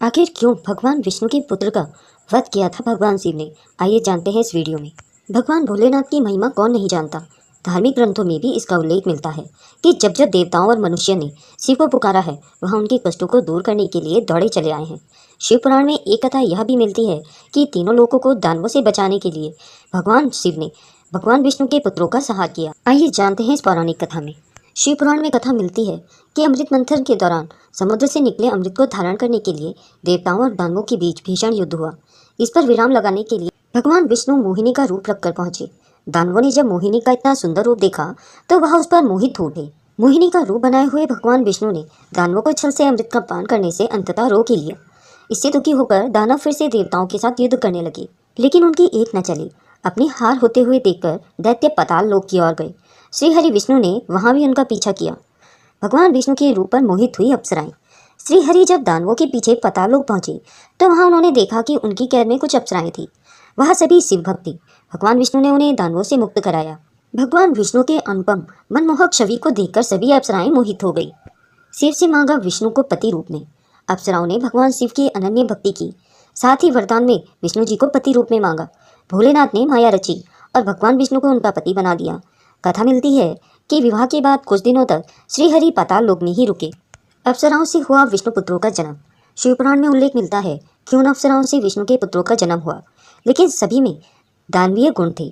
आखिर क्यों भगवान विष्णु के पुत्र का वध किया था भगवान शिव ने? आइए जानते हैं इस वीडियो में। भगवान भोलेनाथ की महिमा कौन नहीं जानता। धार्मिक ग्रंथों में भी इसका उल्लेख मिलता है कि जब जब देवताओं और मनुष्य ने शिव को पुकारा है, वह उनके कष्टों को दूर करने के लिए दौड़े चले आए हैं। शिव पुराण में एक कथा यह भी मिलती है कि तीनों लोगों को दानवों से बचाने के लिए भगवान शिव ने भगवान विष्णु के पुत्रों का सहारा किया। आइए जानते हैं इस पौराणिक कथा में। शिव पुराण में कथा मिलती है कि अमृत मंथन के दौरान समुद्र से निकले अमृत को धारण करने के लिए देवताओं और दानवों के बीच भीषण युद्ध हुआ। इस पर विराम लगाने के लिए भगवान विष्णु मोहिनी का रूप रखकर पहुंचे। दानवों ने जब मोहिनी का इतना सुंदर रूप देखा तो वह उस पर मोहित हो गए। मोहिनी का रूप बनाए हुए भगवान विष्णु ने दानवों को छल से अमृत का पान करने से अंततः रोक ही लिया। इससे दुखी होकर दानव फिर से देवताओं के साथ युद्ध करने लगे, लेकिन उनकी एक न चली। अपनी हार होते हुए देखकर दैत्य पाताल लोक की ओर गए। श्री हरि विष्णु ने वहां भी उनका पीछा किया। भगवान विष्णु के रूप पर मोहित हुई अप्सराएं। श्री हरि जब दानवों के पीछे पाताल लोक पहुंचे तो वहां उन्होंने देखा कि उनकी कैद में कुछ अप्सराएं थी। वह सभी शिव भक्त थी। भगवान विष्णु ने उन्हें दानवों से मुक्त कराया। भगवान विष्णु के अनुपम मनमोहक छवि को देखकर सभी अप्सराएं मोहित हो गई। शिव से मांगा विष्णु को पति रूप में। अप्सराओं ने भगवान शिव की अनन्य भक्ति की, साथ ही वरदान में विष्णु जी को पति रूप में मांगा। भोलेनाथ ने माया रची और भगवान विष्णु को उनका पति बना दिया। कथा मिलती है कि विवाह के बाद कुछ दिनों तक श्रीहरि पाताल लोक में ही रुके। अप्सराओं से हुआ विष्णु पुत्रों का जन्म। शिवपुराण में उल्लेख मिलता है कि उन अप्सराओं से विष्णु के पुत्रों का जन्म हुआ, लेकिन सभी में दानवीय गुण थे।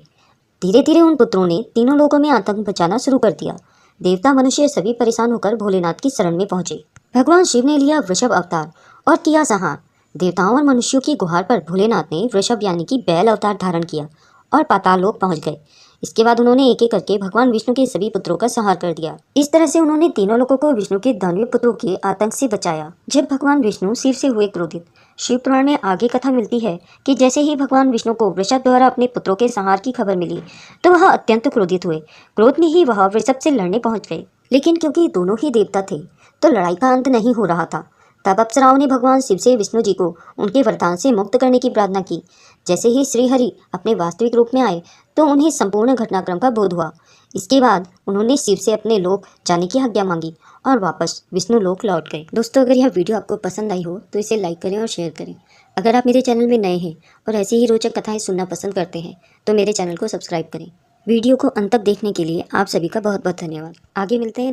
धीरे धीरे उन पुत्रों ने तीनों लोकों में आतंक मचाना शुरू कर दिया। देवता मनुष्य सभी परेशान होकर भोलेनाथ की शरण में पहुंचे। भगवान शिव ने लिया वृषभ अवतार और किया संहार। देवताओं और मनुष्यों की गुहार पर भोलेनाथ ने वृषभ यानी कि बैल अवतार धारण किया और पाताल लोक पहुंच गए। इसके बाद उन्होंने एक एक करके भगवान विष्णु के सभी पुत्रों का संहार कर दिया। इस तरह से उन्होंने तीनों लोगों को विष्णु के दानवीय पुत्रों के आतंक से बचाया। जब भगवान विष्णु शिव से हुए क्रोधित, शिव पुराण में आगे कथा मिलती है कि जैसे ही भगवान विष्णु को वृषभ द्वारा अपने पुत्रों के संहार की खबर मिली तो वह अत्यंत क्रोधित हुए। क्रोध में ही वह वृषभ से लड़ने पहुंच गए, लेकिन क्योंकि दोनों ही देवता थे तो लड़ाई का अंत नहीं हो रहा था। तब अप्सराओं ने भगवान शिव से विष्णु जी को उनके वरदान से मुक्त करने की प्रार्थना की। जैसे ही श्रीहरि अपने वास्तविक रूप में आए तो उन्हें संपूर्ण घटनाक्रम का बोध हुआ। इसके बाद उन्होंने शिव से अपने लोक जाने की आज्ञा मांगी और वापस विष्णु लोक लौट गए। दोस्तों, अगर यह वीडियो आपको पसंद आई हो तो इसे लाइक करें और शेयर करें। अगर आप मेरे चैनल में नए हैं और ऐसी ही रोचक कथाएं सुनना पसंद करते हैं तो मेरे चैनल को सब्सक्राइब करें। वीडियो को अंत तक देखने के लिए आप सभी का बहुत बहुत धन्यवाद। आगे मिलते हैं।